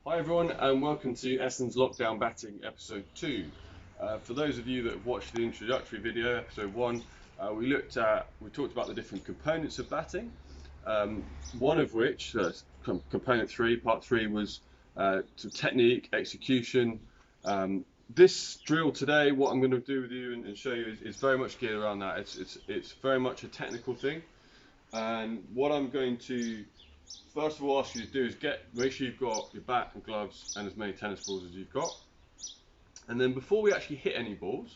Hi everyone and welcome to Esson's Lockdown Batting episode 2. For those of you that have watched the introductory video, episode 1, we talked about the different components of batting. One of which, component 3, part 3, was technique, execution. This drill today, what I'm going to do with you and show you is very much geared around that. It's very much a technical thing, and what I'm going to first of all ask you to do is make sure you've got your bat and gloves and as many tennis balls as you've got. And then before we actually hit any balls,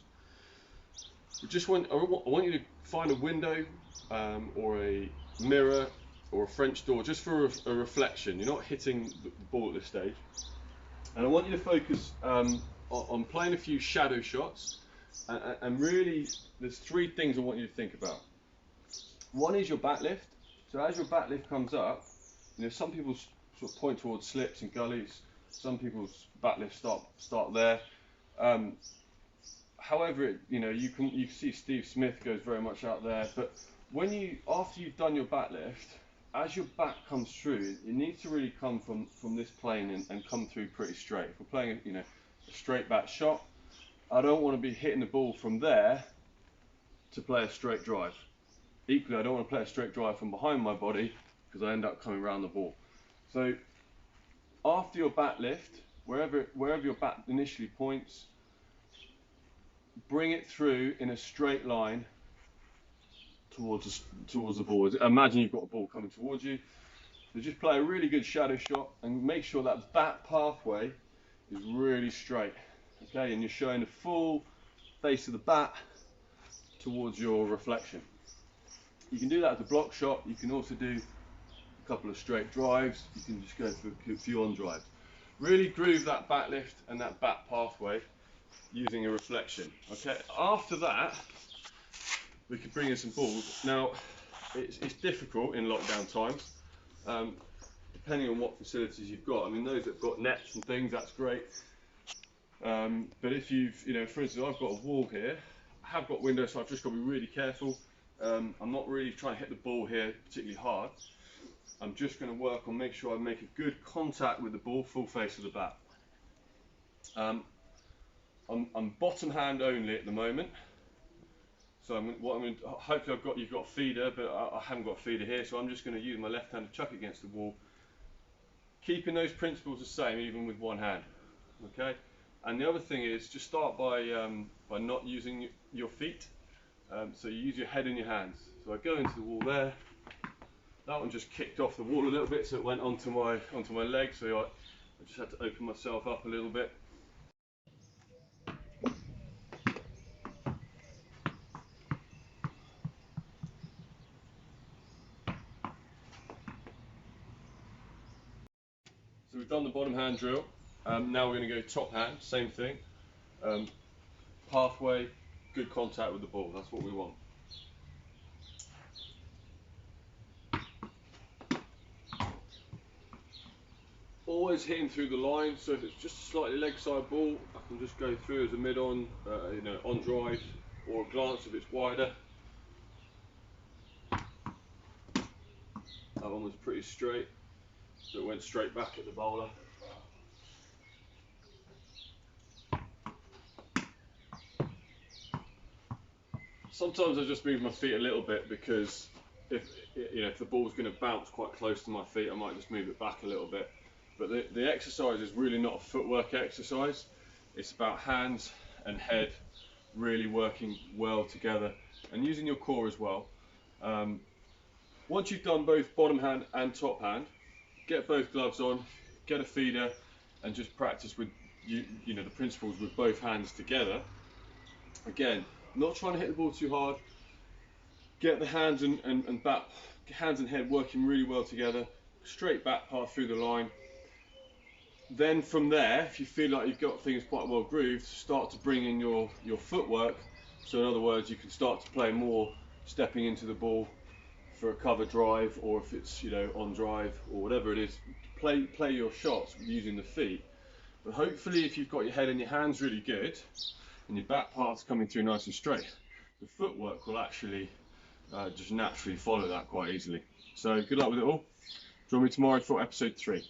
I want you to find a window or a mirror or a French door just for a reflection. You're not hitting the ball at this stage. And I want you to focus on playing a few shadow shots. And really, there's 3 things I want you to think about. One is your bat lift. So as your bat lift comes up, some people sort of point towards slips and gullies. Some people's bat lifts start there. However, you can see Steve Smith goes very much out there. But after you've done your bat lift, as your bat comes through, it needs to really come from this plane and come through pretty straight. If we're playing a straight bat shot, I don't want to be hitting the ball from there to play a straight drive. Equally, I don't want to play a straight drive from behind my body because I end up coming around the ball. So after your bat lift, wherever your bat initially points, bring it through in a straight line towards the ball. Imagine you've got a ball coming towards you. So just play a really good shadow shot and make sure that bat pathway is really straight. Okay, and you're showing the full face of the bat towards your reflection. You can do that as a block shot. You can also do a couple of straight drives. You can just go for a few on drives. Really groove that bat lift and that bat pathway using a reflection. Okay, after that, we can bring in some balls. Now, it's difficult in lockdown times, depending on what facilities you've got. I mean, those that've got nets and things, that's great. But if for instance, I've got a wall here. I have got windows, so I've just got to be really careful. I'm not really trying to hit the ball here particularly hard. I'm just going to work on make sure I make a good contact with the ball, full face of the bat. I'm bottom hand only at the moment. So hopefully you've got a feeder, but I haven't got a feeder here, so I'm just going to use my left hand to chuck against the wall, keeping those principles the same even with one hand. Okay. And the other thing is just start by not using your feet. So you use your head and your hands. So I go into the wall there. That one just kicked off the wall a little bit, so it went onto my leg. So I just had to open myself up a little bit. So we've done the bottom hand drill. Now we're going to go top hand, same thing. Pathway, good contact with the ball. That's what we want. Always hitting through the line, so if it's just a slightly leg side ball, I can just go through as a mid-on, on drive, or a glance if it's wider. That one was pretty straight, so it went straight back at the bowler. Sometimes I just move my feet a little bit because if the ball's going to bounce quite close to my feet, I might just move it back a little bit. But the exercise is really not a footwork exercise. It's about hands and head really working well together and using your core as well. Once you've done both bottom hand and top hand, get both gloves on, get a feeder, and just practice with the principles with both hands together. Again, not trying to hit the ball too hard. Get the hands and head working really well together. Straight bat path through the line. Then from there, if you feel like you've got things quite well grooved, start to bring in your footwork. So in other words, you can start to play more stepping into the ball for a cover drive, or if it's on drive or whatever it is, play your shots using the feet. But hopefully, if you've got your head and your hands really good and your bat path's coming through nice and straight, the footwork will actually just naturally follow that quite easily. So good luck with it all. Join me tomorrow for episode 3.